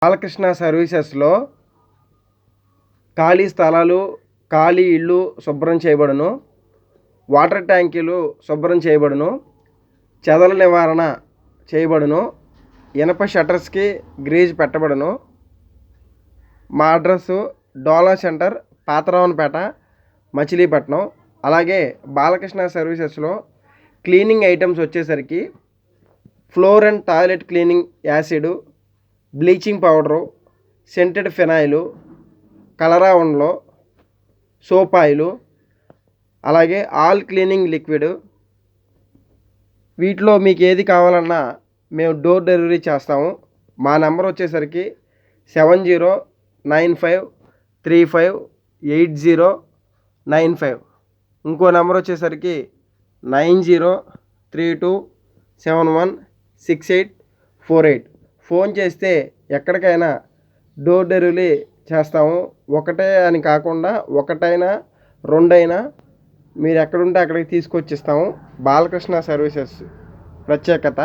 బాలకృష్ణ సర్వీసెస్లో ఖాళీ స్థలాలు, ఖాళీ ఇళ్ళు శుభ్రం చేయబడును. వాటర్ ట్యాంకీలు శుభ్రం చేయబడును. చెదల నివారణ చేయబడును. ఇనప షట్టర్స్కి గ్రీజ్ పెట్టబడును. మా అడ్రస్సు డోలా సెంటర్, పాతరావనపేట, మచిలీపట్నం. అలాగే బాలకృష్ణ సర్వీసెస్లో క్లీనింగ్ ఐటమ్స్ వచ్చేసరికి floor and toilet cleaning acid, bleaching powder, scented phenyl, కలరా ఉండలు, సోప్ ఆయిలు, అలాగే ఆల్ క్లీనింగ్ లిక్విడ్. వీటిలో మీకు ఏది కావాలన్నా మేము డోర్ డెలివరీ చేస్తాము. మా నెంబర్ వచ్చేసరికి 7095358095. ఇంకో నెంబర్ వచ్చేసరికి 9032716848. ఫోన్ చేస్తే ఎక్కడికైనా డోర్ డెలివరీ చేస్తాము. ఒకటే అని కాకుండా ఒకటైనా రెండైనా మీరు ఎక్కడుంటే అక్కడికి తీసుకొచ్చి ఇస్తాము. బాలకృష్ణ సర్వీసెస్ ప్రత్యేకత.